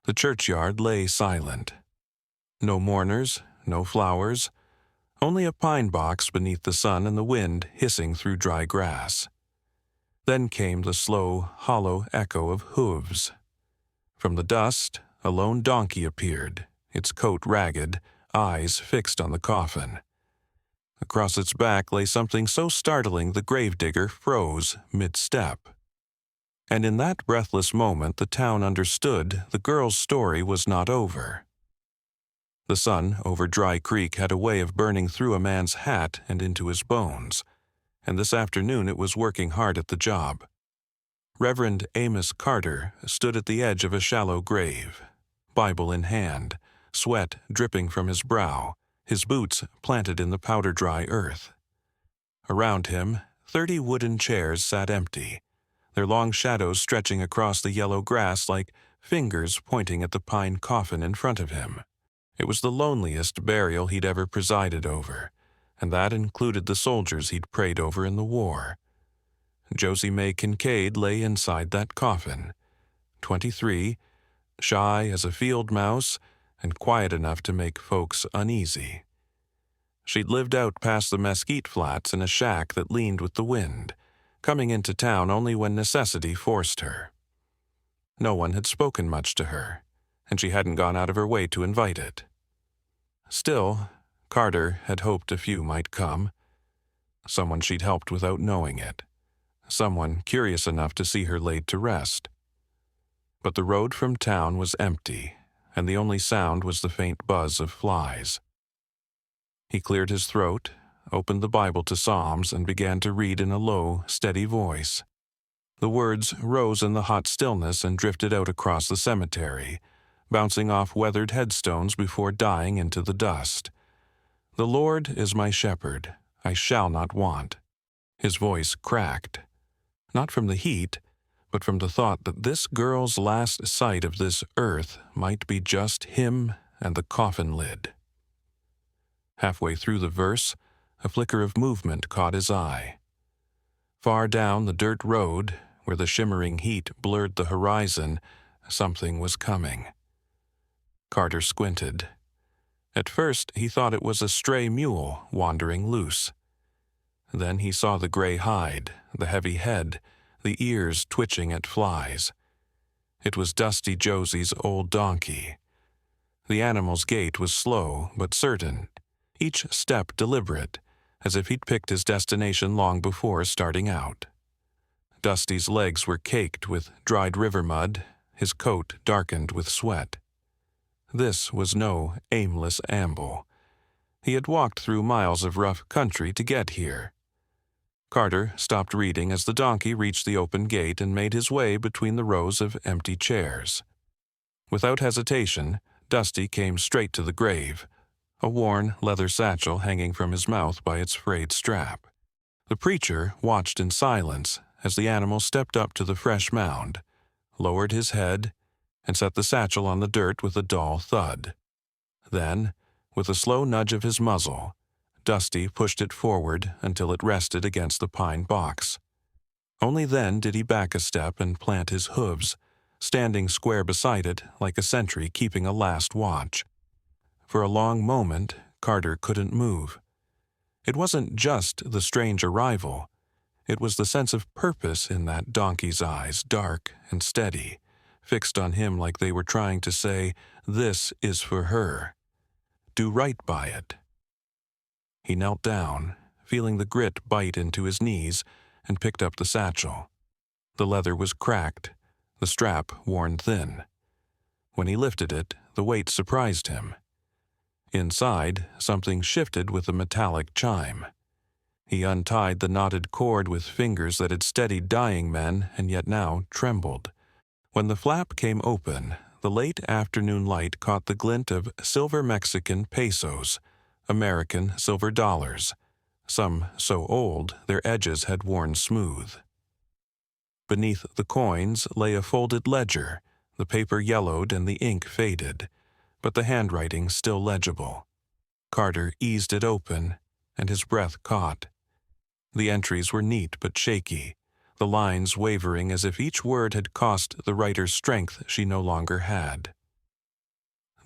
The churchyard lay silent. No mourners, no flowers, only a pine box beneath the sun and the wind hissing through dry grass. Then came the slow, hollow echo of hooves. From the dust, a lone donkey appeared, its coat ragged, eyes fixed on the coffin. Across its back lay something so startling the gravedigger froze mid-step. And in that breathless moment the town understood the girl's story was not over. The sun over Dry Creek had a way of burning through a man's hat and into his bones, and this afternoon it was working hard at the job. Reverend Amos Carter stood at the edge of a shallow grave, Bible in hand, sweat dripping from his brow, his boots planted in the powder-dry earth. Around him, 30 wooden chairs sat empty, their long shadows stretching across the yellow grass like fingers pointing at the pine coffin in front of him. It was the loneliest burial he'd ever presided over, and that included the soldiers he'd prayed over in the war. Josie May Kincaid lay inside that coffin, 23, shy as a field mouse, and quiet enough to make folks uneasy. She'd lived out past the mesquite flats in a shack that leaned with the wind, coming into town only when necessity forced her. No one had spoken much to her, and she hadn't gone out of her way to invite it. Still, Carter had hoped a few might come. Someone she'd helped without knowing it. Someone curious enough to see her laid to rest. But the road from town was empty, and the only sound was the faint buzz of flies. He cleared his throat, opened the Bible to Psalms, and began to read in a low, steady voice. The words rose in the hot stillness and drifted out across the cemetery, bouncing off weathered headstones before dying into the dust. "The Lord is my shepherd, I shall not want." His voice cracked, not from the heat, but from the thought that this girl's last sight of this earth might be just him and the coffin lid. Halfway through the verse, a flicker of movement caught his eye. Far down the dirt road, where the shimmering heat blurred the horizon, something was coming. Carter squinted. At first he thought it was a stray mule wandering loose. Then he saw the gray hide, the heavy head, the ears twitching at flies. It was Dusty Josie's old donkey. The animal's gait was slow but certain, each step deliberate, as if he'd picked his destination long before starting out. Dusty's legs were caked with dried river mud, his coat darkened with sweat. This was no aimless amble. He had walked through miles of rough country to get here. Carter stopped reading as the donkey reached the open gate and made his way between the rows of empty chairs. Without hesitation, Dusty came straight to the grave, a worn leather satchel hanging from his mouth by its frayed strap. The preacher watched in silence as the animal stepped up to the fresh mound, lowered his head, and set the satchel on the dirt with a dull thud. Then, with a slow nudge of his muzzle, Dusty pushed it forward until it rested against the pine box. Only then did he back a step and plant his hooves, standing square beside it like a sentry keeping a last watch. For a long moment, Carter couldn't move. It wasn't just the strange arrival. It was the sense of purpose in that donkey's eyes, dark and steady, fixed on him like they were trying to say, "This is for her. Do right by it." He knelt down, feeling the grit bite into his knees, and picked up the satchel. The leather was cracked, the strap worn thin. When he lifted it, the weight surprised him. Inside, something shifted with a metallic chime. He untied the knotted cord with fingers that had steadied dying men and yet now trembled. When the flap came open, the late afternoon light caught the glint of silver Mexican pesos, American silver dollars, some so old their edges had worn smooth. Beneath the coins lay a folded ledger, the paper yellowed and the ink faded, but the handwriting still legible. Carter eased it open, and his breath caught. The entries were neat but shaky, the lines wavering as if each word had cost the writer's strength she no longer had.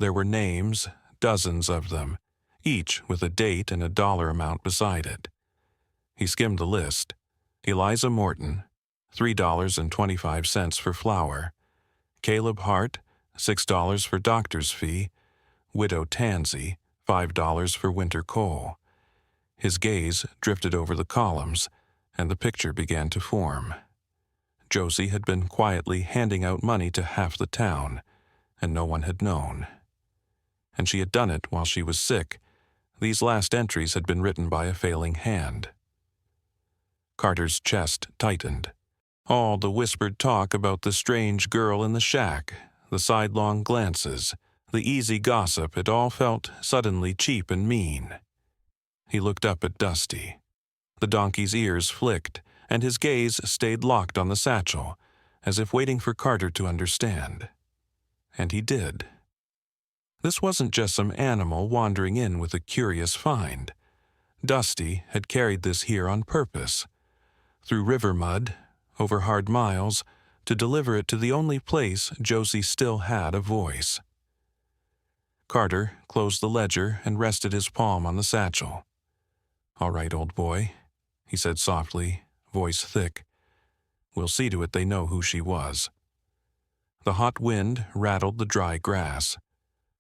there were names, dozens of them, each with a date and a dollar amount beside it. He skimmed the list. Eliza Morton, $3.25 for flour. Caleb Hart, $6 for doctor's fee. Widow Tansy, $5 for winter coal. His gaze drifted over the columns, and the picture began to form. Josie had been quietly handing out money to half the town, and no one had known. And she had done it while she was sick. These last entries had been written by a failing hand. Carter's chest tightened. All the whispered talk about the strange girl in the shack, the sidelong glances, the easy gossip, it all felt suddenly cheap and mean. He looked up at Dusty. The donkey's ears flicked, and his gaze stayed locked on the satchel, as if waiting for Carter to understand. And he did. This wasn't just some animal wandering in with a curious find. Dusty had carried this here on purpose, through river mud, over hard miles, to deliver it to the only place Josie still had a voice. Carter closed the ledger and rested his palm on the satchel. "All right, old boy," he said softly, voice thick. "We'll see to it they know who she was." The hot wind rattled the dry grass.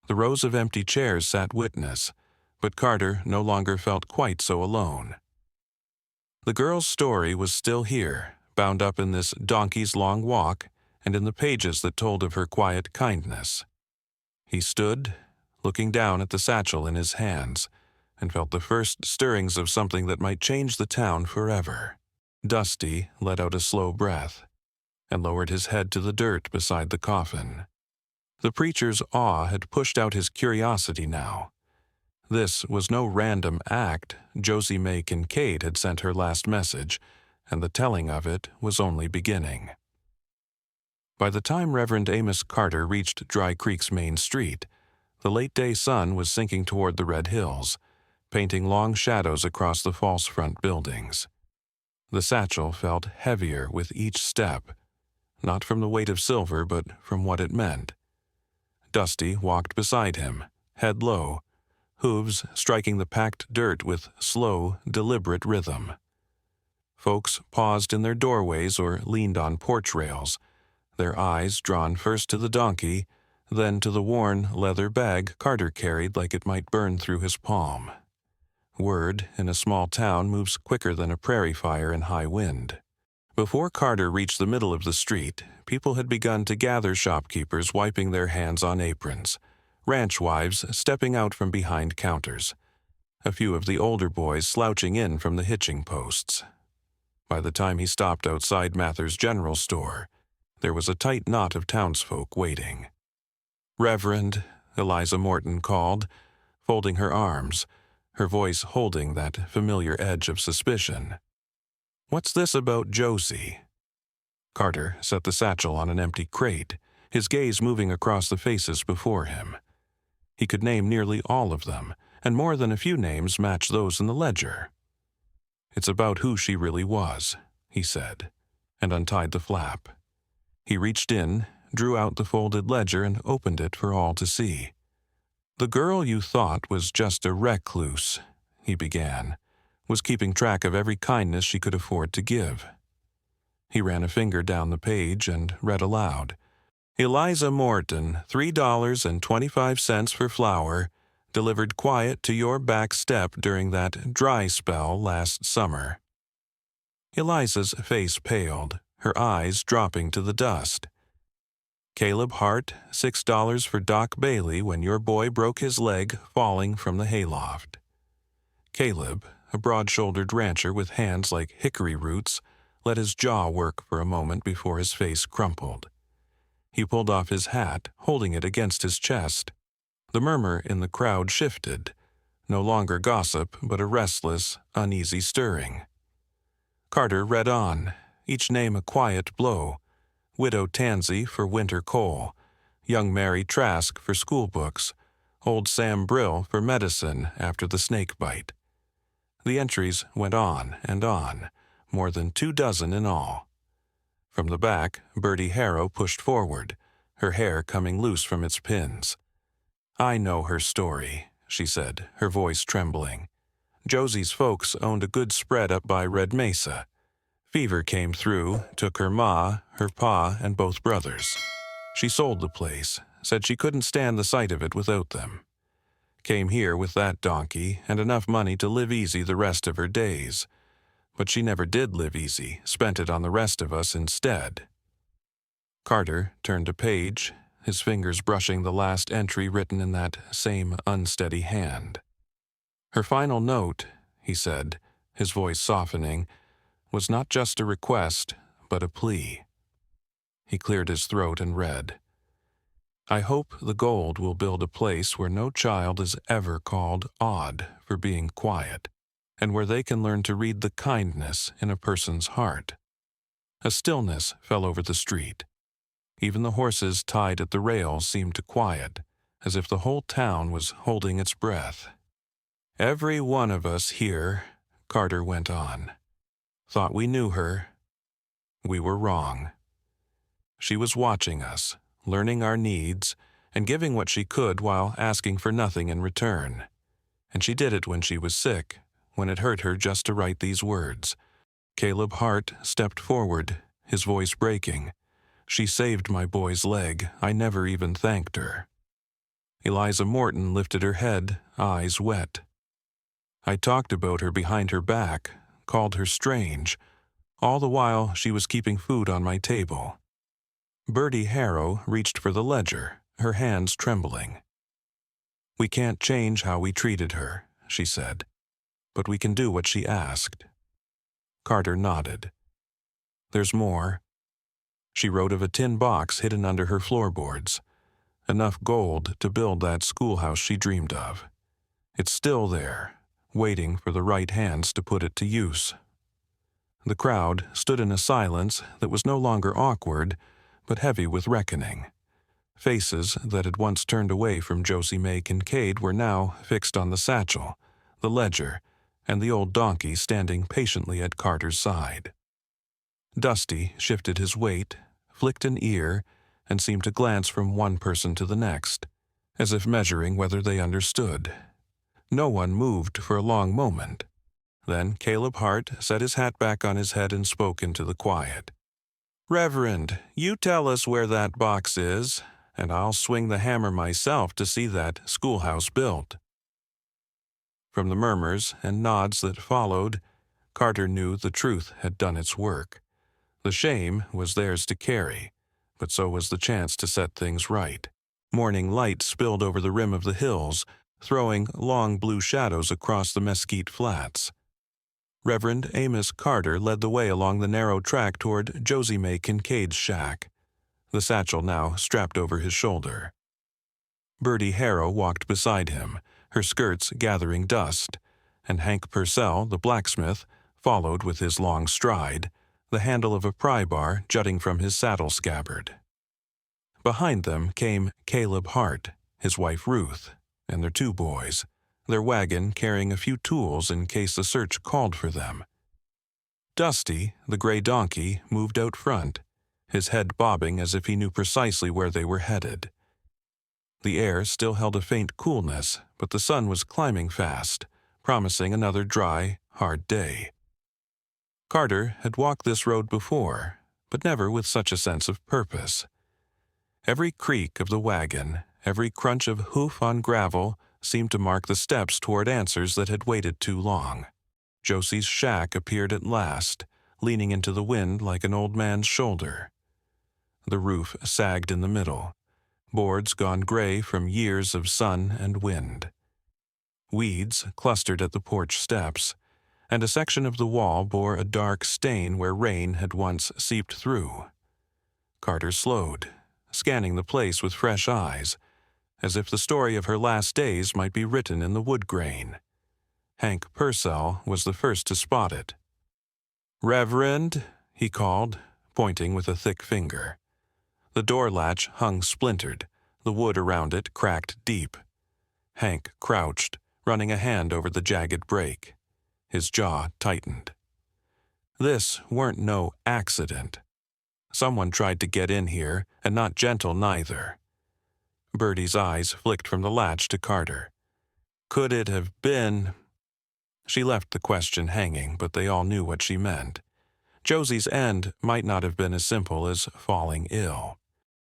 The rows of empty chairs sat witness, but Carter no longer felt quite so alone. The girl's story was still here, bound up in this donkey's long walk and in the pages that told of her quiet kindness. He stood, looking down at the satchel in his hands, and felt the first stirrings of something that might change the town forever. Dusty let out a slow breath and lowered his head to the dirt beside the coffin. The preacher's awe had pushed out his curiosity now. This was no random act. Josie May Kincaid had sent her last message, and the telling of it was only beginning. By the time Reverend Amos Carter reached Dry Creek's main street, the late-day sun was sinking toward the red hills, painting long shadows across the false front buildings. The satchel felt heavier with each step, not from the weight of silver, but from what it meant. Dusty walked beside him, head low, hooves striking the packed dirt with slow, deliberate rhythm. Folks paused in their doorways or leaned on porch rails, their eyes drawn first to the donkey, then to the worn leather bag Carter carried like it might burn through his palm. Word in a small town moves quicker than a prairie fire in high wind. Before Carter reached the middle of the street, people had begun to gather, shopkeepers wiping their hands on aprons, ranch wives stepping out from behind counters, a few of the older boys slouching in from the hitching posts. By the time he stopped outside Mather's general store, there was a tight knot of townsfolk waiting. "Reverend," Eliza Morton called, folding her arms, her voice holding that familiar edge of suspicion. "What's this about Josie?" Carter set the satchel on an empty crate, his gaze moving across the faces before him. He could name nearly all of them, and more than a few names matched those in the ledger. "It's about who she really was," he said, and untied the flap. He reached in, drew out the folded ledger, and opened it for all to see. "The girl you thought was just a recluse," he began, "was keeping track of every kindness she could afford to give." He ran a finger down the page and read aloud. "Eliza Morton, $3.25 for flour, delivered quiet to your back step during that dry spell last summer." Eliza's face paled, her eyes dropping to the dust. "Caleb Hart, $6 for Doc Bailey when your boy broke his leg falling from the hayloft." Caleb, a broad-shouldered rancher with hands like hickory roots, let his jaw work for a moment before his face crumpled. He pulled off his hat, holding it against his chest. The murmur in the crowd shifted, no longer gossip, but a restless, uneasy stirring. Carter read on, each name a quiet blow. Widow Tansy for winter coal, young Mary Trask for school books, old Sam Brill for medicine after the snake bite. The entries went on, more than 24 in all. From the back, Bertie Harrow pushed forward, her hair coming loose from its pins. "I know her story," she said, her voice trembling. "Josie's folks owned a good spread up by Red Mesa. Fever came through, took her ma, her pa, and both brothers. She sold the place, said she couldn't stand the sight of it without them. Came here with that donkey and enough money to live easy the rest of her days. But she never did live easy, spent it on the rest of us instead." Carter turned a page, his fingers brushing the last entry written in that same unsteady hand. "Her final note," he said, his voice softening, "was not just a request, but a plea." He cleared his throat and read, "I hope the gold will build a place where no child is ever called odd for being quiet, and where they can learn to read the kindness in a person's heart." A stillness fell over the street. Even the horses tied at the rails seemed to quiet, as if the whole town was holding its breath. "Every one of us here," Carter went on, "thought we knew her. We were wrong. She was watching us, learning our needs, and giving what she could while asking for nothing in return. And she did it when she was sick, when it hurt her just to write these words." Caleb Hart stepped forward, his voice breaking. "She saved my boy's leg. I never even thanked her." Eliza Morton lifted her head, eyes wet. "I talked about her behind her back, called her strange. All the while she was keeping food on my table." Bertie Harrow reached for the ledger, her hands trembling. "We can't change how we treated her," she said, "but we can do what she asked." Carter nodded. "There's more. She wrote of a tin box hidden under her floorboards, enough gold to build that schoolhouse she dreamed of. It's still there, waiting for the right hands to put it to use." The crowd stood in a silence that was no longer awkward, but heavy with reckoning. Faces that had once turned away from Josie May Kincaid were now fixed on the satchel, the ledger, and the old donkey standing patiently at Carter's side. Dusty shifted his weight, flicked an ear, and seemed to glance from one person to the next, as if measuring whether they understood. No one moved for a long moment. Then Caleb Hart set his hat back on his head and spoke into the quiet. "Reverend, you tell us where that box is, and I'll swing the hammer myself to see that schoolhouse built." From the murmurs and nods that followed, Carter knew the truth had done its work. The shame was theirs to carry, but so was the chance to set things right. Morning light spilled over the rim of the hills, throwing long blue shadows across the mesquite flats. Reverend Amos Carter led the way along the narrow track toward Josie May Kincaid's shack, the satchel now strapped over his shoulder. Bertie Harrow walked beside him, her skirts gathering dust, and Hank Purcell, the blacksmith, followed with his long stride, the handle of a pry bar jutting from his saddle scabbard. Behind them came Caleb Hart, his wife Ruth, and their 2 boys, their wagon carrying a few tools in case the search called for them. Dusty, the gray donkey, moved out front, his head bobbing as if he knew precisely where they were headed. The air still held a faint coolness, but the sun was climbing fast, promising another dry, hard day. Carter had walked this road before, but never with such a sense of purpose. Every creak of the wagon, every crunch of hoof on gravel seemed to mark the steps toward answers that had waited too long. Josie's shack appeared at last, leaning into the wind like an old man's shoulder. The roof sagged in the middle, boards gone gray from years of sun and wind. Weeds clustered at the porch steps, and a section of the wall bore a dark stain where rain had once seeped through. Carter slowed, scanning the place with fresh eyes, as if the story of her last days might be written in the wood grain. Hank Purcell was the first to spot it. "Reverend," he called, pointing with a thick finger. The door latch hung splintered, the wood around it cracked deep. Hank crouched, running a hand over the jagged break. His jaw tightened. This weren't no accident. Someone tried to get in here, and not gentle neither. Bertie's eyes flicked from the latch to Carter. Could it have been? She left the question hanging, but they all knew what she meant. Josie's end might not have been as simple as falling ill.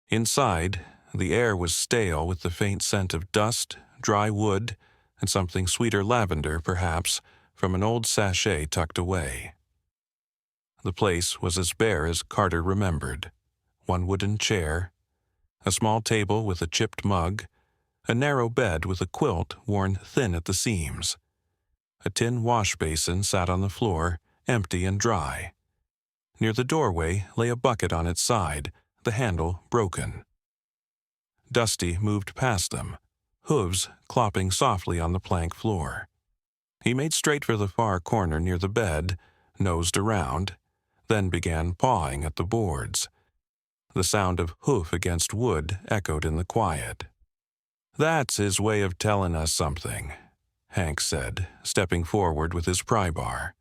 Inside, the air was stale with the faint scent of dust, dry wood, and something sweeter lavender, perhaps, from an old sachet tucked away. The place was as bare as Carter remembered. One wooden chair, a small table with a chipped mug, a narrow bed with a quilt worn thin at the seams. A tin wash basin sat on the floor, empty and dry. Near the doorway lay a bucket on its side, the handle broken. Dusty moved past them, hooves clopping softly on the plank floor. He made straight for the far corner near the bed, nosed around, then began pawing at the boards. The sound of hoof against wood echoed in the quiet. "That's his way of telling us something," Hank said, stepping forward with his pry bar.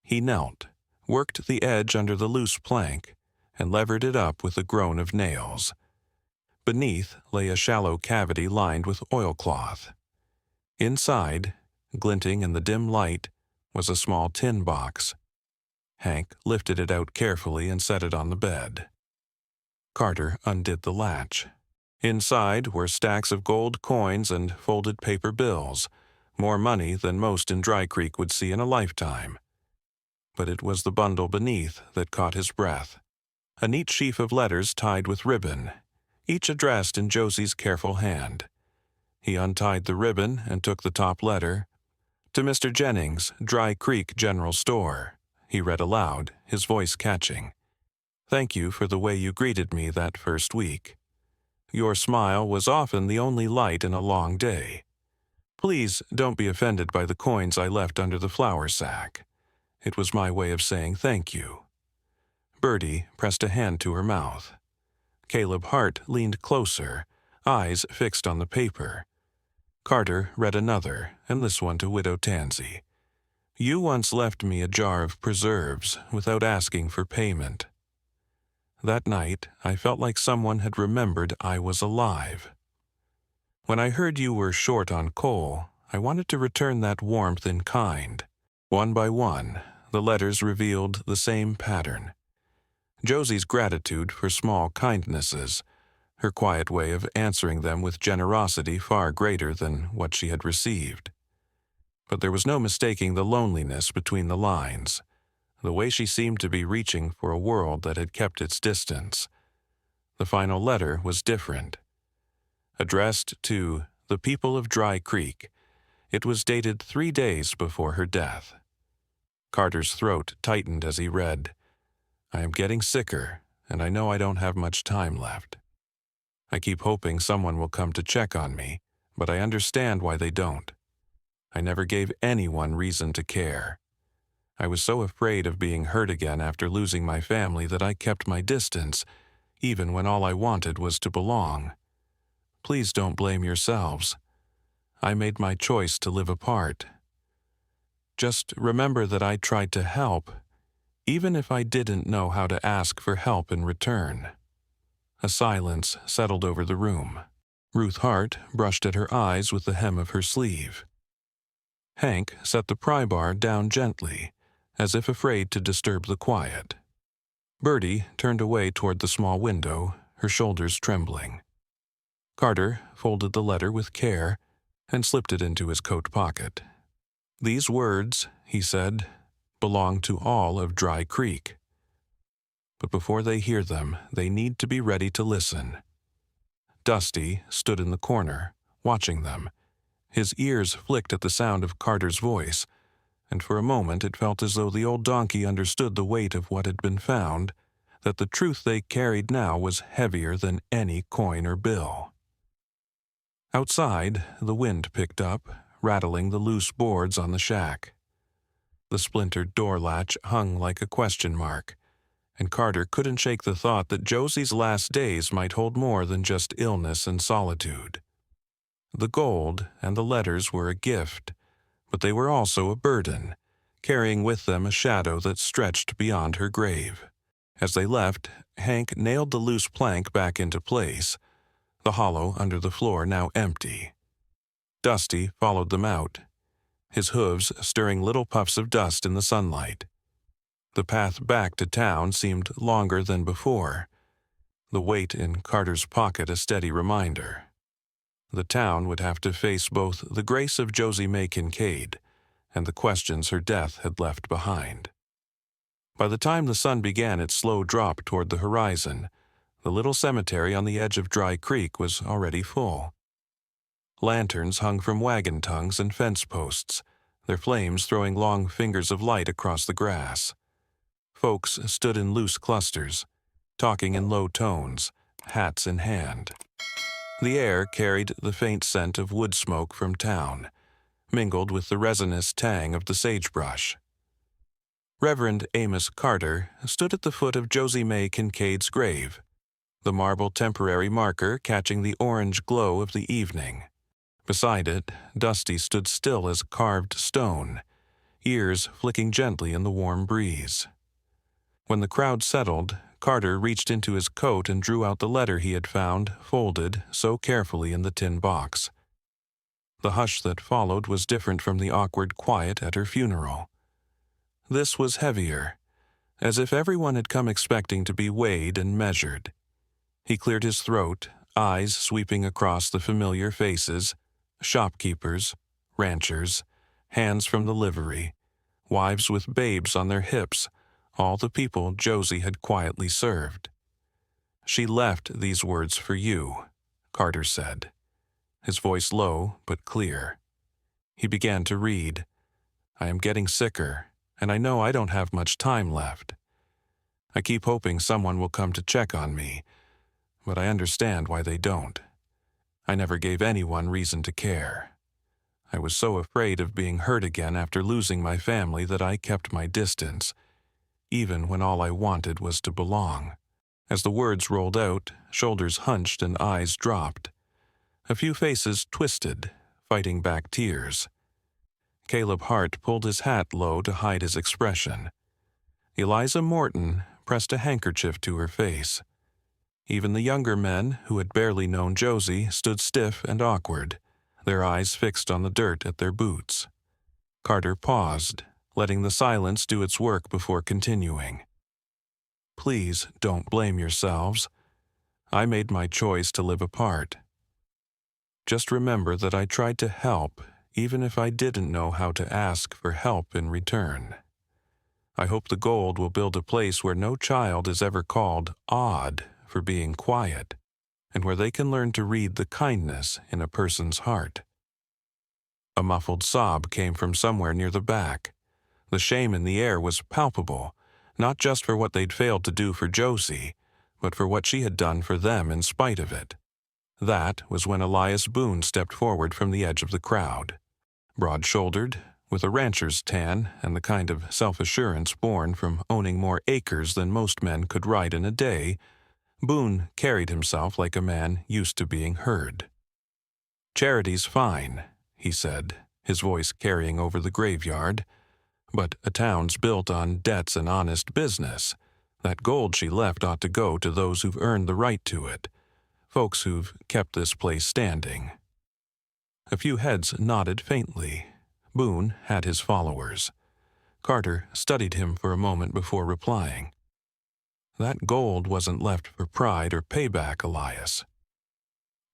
He knelt, worked the edge under the loose plank, and levered it up with a groan of nails. Beneath lay a shallow cavity lined with oilcloth. Inside, glinting in the dim light, was a small tin box. Hank lifted it out carefully and set it on the bed. Carter undid the latch. Inside were stacks of gold coins and folded paper bills, more money than most in Dry Creek would see in a lifetime. But it was the bundle beneath that caught his breath. A neat sheaf of letters tied with ribbon, each addressed in Josie's careful hand. He untied the ribbon and took the top letter. "To Mr. Jennings, Dry Creek General Store," he read aloud, his voice catching. "Thank you for the way you greeted me that first week. Your smile was often the only light in a long day. Please don't be offended by the coins I left under the flour sack. It was my way of saying thank you." Bertie pressed a hand to her mouth. Caleb Hart leaned closer, eyes fixed on the paper. Carter read another, and this one to Widow Tansey. "You once left me a jar of preserves without asking for payment. That night, I felt like someone had remembered I was alive. When I heard you were short on coal, I wanted to return that warmth in kind." One by one, the letters revealed the same pattern. Josie's gratitude for small kindnesses, her quiet way of answering them with generosity far greater than what she had received. But there was no mistaking the loneliness between the lines, the way she seemed to be reaching for a world that had kept its distance. The final letter was different. Addressed to the people of Dry Creek, it was dated 3 days before her death. Carter's throat tightened as he read, "I am getting sicker, and I know I don't have much time left. I keep hoping someone will come to check on me, but I understand why they don't. I never gave anyone reason to care. I was so afraid of being hurt again after losing my family that I kept my distance, even when all I wanted was to belong. Please don't blame yourselves. I made my choice to live apart. Just remember that I tried to help, even if I didn't know how to ask for help in return." A silence settled over the room. Ruth Hart brushed at her eyes with the hem of her sleeve. Hank set the pry bar down gently, as if afraid to disturb the quiet. Bertie turned away toward the small window, her shoulders trembling. Carter folded the letter with care and slipped it into his coat pocket. "These words," he said, "belong to all of Dry Creek. But before they hear them, they need to be ready to listen." Dusty stood in the corner, watching them. His ears flicked at the sound of Carter's voice, and for a moment it felt as though the old donkey understood the weight of what had been found, that the truth they carried now was heavier than any coin or bill. Outside, the wind picked up, rattling the loose boards on the shack. The splintered door latch hung like a question mark, and Carter couldn't shake the thought that Josie's last days might hold more than just illness and solitude. The gold and the letters were a gift, but they were also a burden, carrying with them a shadow that stretched beyond her grave. As they left, Hank nailed the loose plank back into place. the hollow under the floor now empty. Dusty followed them out, his hooves stirring little puffs of dust in the sunlight. The path back to town seemed longer than before, the weight in Carter's pocket a steady reminder. The town would have to face both the grace of Josie May Kincaid and the questions her death had left behind. By the time the sun began its slow drop toward the horizon, the little cemetery on the edge of Dry Creek was already full. Lanterns hung from wagon tongues and fence posts, their flames throwing long fingers of light across the grass. Folks stood in loose clusters, talking in low tones, hats in hand. The air carried the faint scent of wood smoke from town, mingled with the resinous tang of the sagebrush. Reverend Amos Carter stood at the foot of Josie May Kincaid's grave, the marble temporary marker catching the orange glow of the evening. Beside it, Dusty stood still as carved stone, ears flicking gently in the warm breeze. When the crowd settled, Carter reached into his coat and drew out the letter he had found, folded so carefully in the tin box. The hush that followed was different from the awkward quiet at her funeral. This was heavier, as if everyone had come expecting to be weighed and measured. He cleared his throat, eyes sweeping across the familiar faces, shopkeepers, ranchers, hands from the livery, wives with babes on their hips, all the people Josie had quietly served. "She left these words for you," Carter said, his voice low but clear. He began to read. "I am getting sicker, and I know I don't have much time left. I keep hoping someone will come to check on me, but I understand why they don't. I never gave anyone reason to care. I was so afraid of being hurt again after losing my family that I kept my distance, even when all I wanted was to belong." As the words rolled out, shoulders hunched and eyes dropped. A few faces twisted, fighting back tears. Caleb Hart pulled his hat low to hide his expression. Eliza Morton pressed a handkerchief to her face. Even the younger men, who had barely known Josie, stood stiff and awkward, their eyes fixed on the dirt at their boots. Carter paused, letting the silence do its work before continuing. "Please don't blame yourselves. I made my choice to live apart. Just remember that I tried to help, even if I didn't know how to ask for help in return. I hope the gold will build a place where no child is ever called odd for being quiet, and where they can learn to read the kindness in a person's heart." A muffled sob came from somewhere near the back. The shame in the air was palpable, not just for what they'd failed to do for Josie, but for what she had done for them in spite of it. That was when Elias Boone stepped forward from the edge of the crowd. Broad-shouldered, with a rancher's tan and the kind of self-assurance born from owning more acres than most men could ride in a day, Boone carried himself like a man used to being heard. "Charity's fine," he said, his voice carrying over the graveyard, "but a town's built on debts and honest business. That gold she left ought to go to those who've earned the right to it, folks who've kept this place standing." A few heads nodded faintly. Boone had his followers. Carter studied him for a moment before replying. "That gold wasn't left for pride or payback, Elias.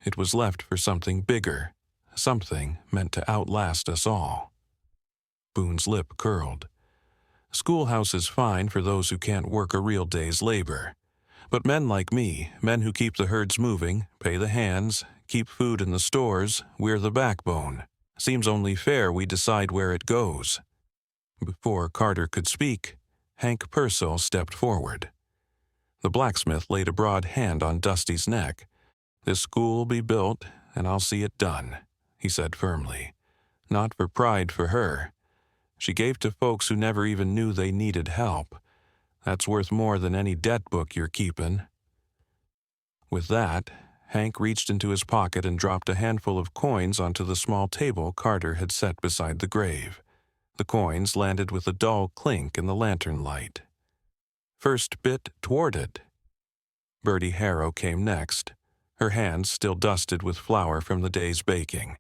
It was left for something bigger, something meant to outlast us all." Boone's lip curled. "Schoolhouse is fine for those who can't work a real day's labor. But men like me, men who keep the herds moving, pay the hands, keep food in the stores, we're the backbone. Seems only fair we decide where it goes." Before Carter could speak, Hank Purcell stepped forward. The blacksmith laid a broad hand on Dusty's neck. "This school'll be built, and I'll see it done," he said firmly. "Not for pride for her. She gave to folks who never even knew they needed help. That's worth more than any debt book you're keepin'." With that, Hank reached into his pocket and dropped a handful of coins onto the small table Carter had set beside the grave. The coins landed with a dull clink in the lantern light. "First bit toward it." Bertie Harrow came next, her hands still dusted with flour from the day's baking.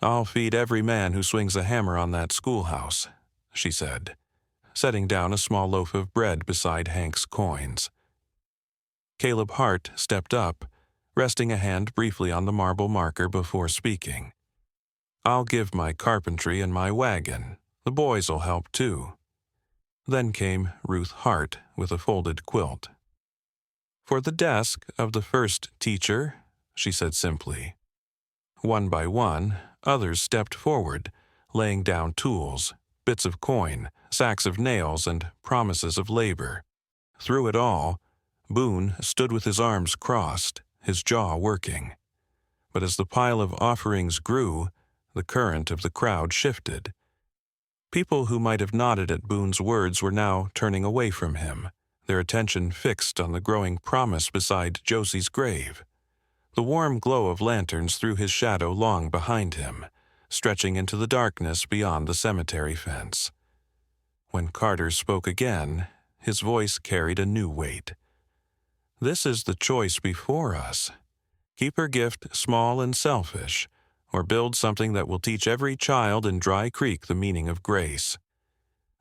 "I'll feed every man who swings a hammer on that schoolhouse," she said, setting down a small loaf of bread beside Hank's coins. Caleb Hart stepped up, resting a hand briefly on the marble marker before speaking. "I'll give my carpentry and my wagon. The boys'll help too." Then came Ruth Hart with a folded quilt. "For the desk of the first teacher," she said simply. One by one, others stepped forward, laying down tools, bits of coin, sacks of nails, and promises of labor. Through it all, Boone stood with his arms crossed, his jaw working. But as the pile of offerings grew, the current of the crowd shifted. People who might have nodded at Boone's words were now turning away from him, their attention fixed on the growing promise beside Josie's grave. The warm glow of lanterns threw his shadow long behind him, stretching into the darkness beyond the cemetery fence. When Carter spoke again, his voice carried a new weight. "This is the choice before us. Keep her gift small and selfish, or build something that will teach every child in Dry Creek the meaning of grace.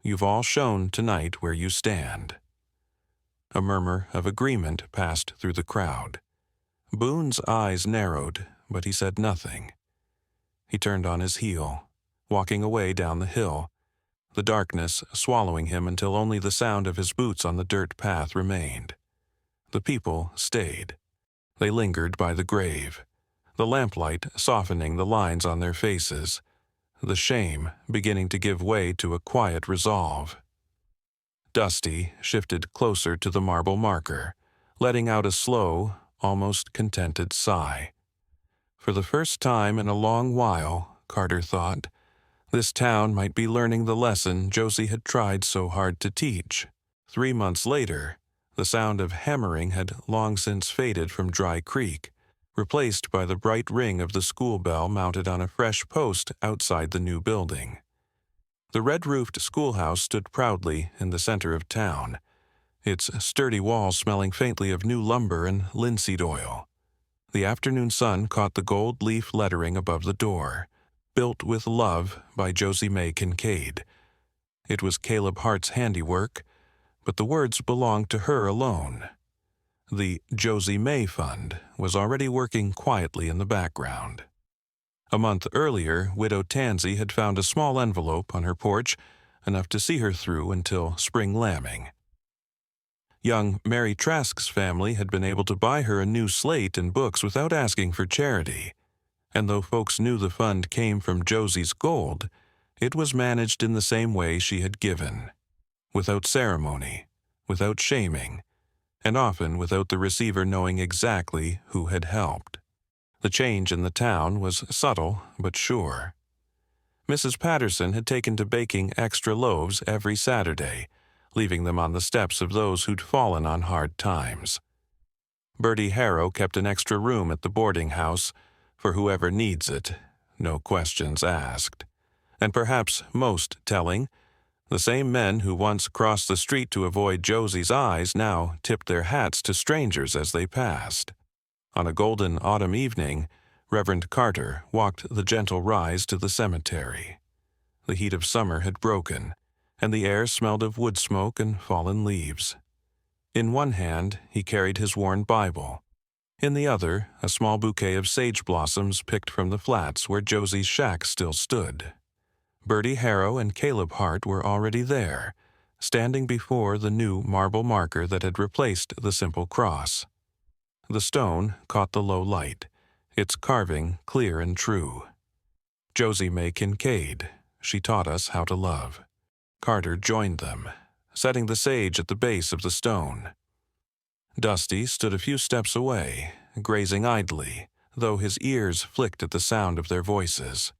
You've all shown tonight where you stand." A murmur of agreement passed through the crowd. Boone's eyes narrowed, but he said nothing. He turned on his heel, walking away down the hill, the darkness swallowing him until only the sound of his boots on the dirt path remained. The people stayed. They lingered by the grave, the lamplight softening the lines on their faces, the shame beginning to give way to a quiet resolve. Dusty shifted closer to the marble marker, letting out a slow, almost contented sigh. For the first time in a long while, Carter thought, this town might be learning the lesson Josie had tried so hard to teach. 3 months later, the sound of hammering had long since faded from Dry Creek, replaced by the bright ring of the school bell mounted on a fresh post outside the new building. The red-roofed schoolhouse stood proudly in the center of town, its sturdy walls smelling faintly of new lumber and linseed oil. The afternoon sun caught the gold leaf lettering above the door, "Built with Love" by Josie May Kincaid. It was Caleb Hart's handiwork, but the words belonged to her alone. The Josie May Fund was already working quietly in the background. A month earlier, Widow Tansey had found a small envelope on her porch, enough to see her through until spring lambing. Young Mary Trask's family had been able to buy her a new slate and books without asking for charity, and though folks knew the fund came from Josie's gold, it was managed in the same way she had given, without ceremony, without shaming, and often without the receiver knowing exactly who had helped. The change in the town was subtle but sure. Mrs. Patterson had taken to baking extra loaves every Saturday, leaving them on the steps of those who'd fallen on hard times. Bertie Harrow kept an extra room at the boarding house for whoever needs it, no questions asked. And perhaps most telling, the same men who once crossed the street to avoid Josie's eyes now tipped their hats to strangers as they passed. On a golden autumn evening, Reverend Carter walked the gentle rise to the cemetery. The heat of summer had broken, and the air smelled of wood smoke and fallen leaves. In one hand, he carried his worn Bible. In the other, a small bouquet of sage blossoms picked from the flats where Josie's shack still stood. Bertie Harrow and Caleb Hart were already there, standing before the new marble marker that had replaced the simple cross. The stone caught the low light, its carving clear and true. Josie May Kincaid, she taught us how to love. Carter joined them, setting the sage at the base of the stone. Dusty stood a few steps away, grazing idly, though his ears flicked at the sound of their voices.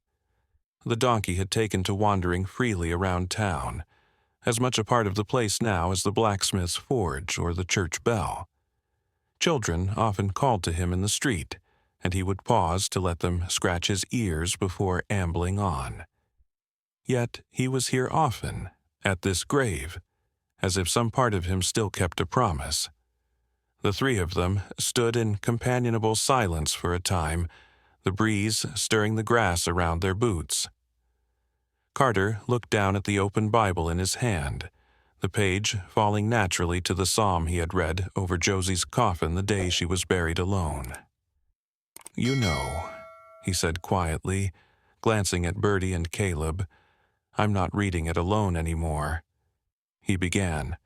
The donkey had taken to wandering freely around town, as much a part of the place now as the blacksmith's forge or the church bell. Children often called to him in the street, and he would pause to let them scratch his ears before ambling on. Yet he was here often, at this grave, as if some part of him still kept a promise. The three of them stood in companionable silence for a time, the breeze stirring the grass around their boots. Carter looked down at the open Bible in his hand, the page falling naturally to the psalm he had read over Josie's coffin the day she was buried alone. "You know," he said quietly, glancing at Bertie and Caleb, "I'm not reading it alone anymore." He began,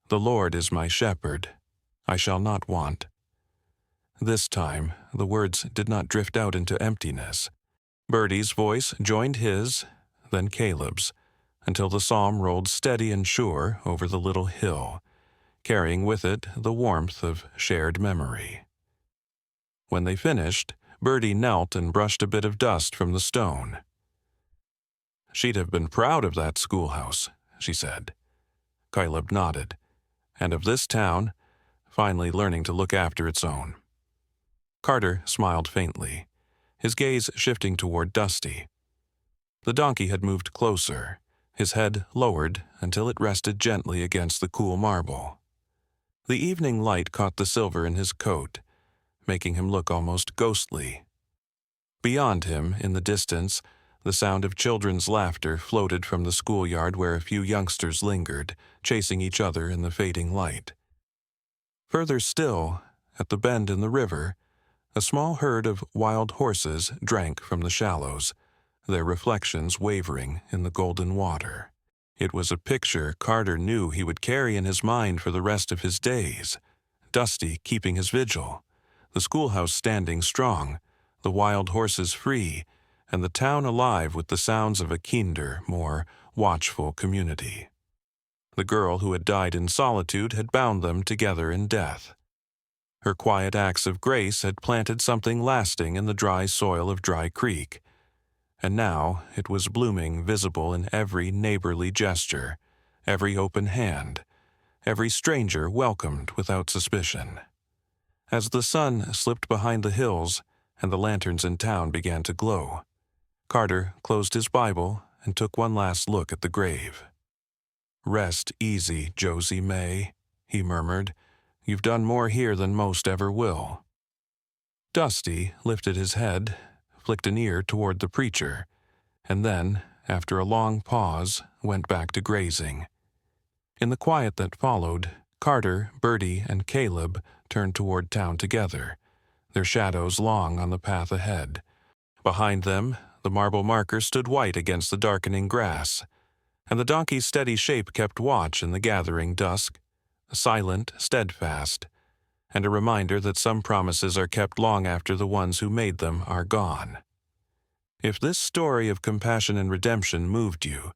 "The Lord is my shepherd. I shall not want." This time, the words did not drift out into emptiness. Bertie's voice joined his, then Caleb's, until the psalm rolled steady and sure over the little hill, carrying with it the warmth of shared memory. When they finished, Bertie knelt and brushed a bit of dust from the stone. "She'd have been proud of that schoolhouse," she said. Caleb nodded. "And of this town, finally learning to look after its own." Carter smiled faintly, his gaze shifting toward Dusty. The donkey had moved closer, his head lowered until it rested gently against the cool marble. The evening light caught the silver in his coat, making him look almost ghostly. Beyond him, in the distance, the sound of children's laughter floated from the schoolyard where a few youngsters lingered, chasing each other in the fading light. Further still, at the bend in the river, a small herd of wild horses drank from the shallows, their reflections wavering in the golden water. It was a picture Carter knew he would carry in his mind for the rest of his days. Dusty keeping his vigil, the schoolhouse standing strong, the wild horses free, and the town alive with the sounds of a kinder, more watchful community. The girl who had died in solitude had bound them together in death. Her quiet acts of grace had planted something lasting in the dry soil of Dry Creek, and now it was blooming visible in every neighborly gesture, every open hand, every stranger welcomed without suspicion. As the sun slipped behind the hills and the lanterns in town began to glow, Carter closed his Bible and took one last look at the grave. "Rest easy, Josie May," he murmured. "You've done more here than most ever will." Dusty lifted his head, flicked an ear toward the preacher, and then, after a long pause, went back to grazing. In the quiet that followed, Carter, Bertie, and Caleb turned toward town together, their shadows long on the path ahead. Behind them, the marble marker stood white against the darkening grass, and the donkey's steady shape kept watch in the gathering dusk, silent, steadfast, and a reminder that some promises are kept long after the ones who made them are gone. If this story of compassion and redemption moved you,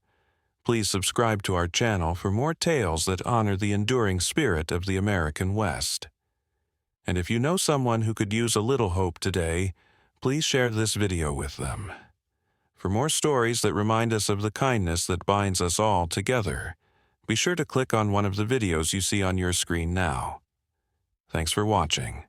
please subscribe to our channel for more tales that honor the enduring spirit of the American West. And if you know someone who could use a little hope today, please share this video with them. For more stories that remind us of the kindness that binds us all together, be sure to click on one of the videos you see on your screen now. Thanks for watching.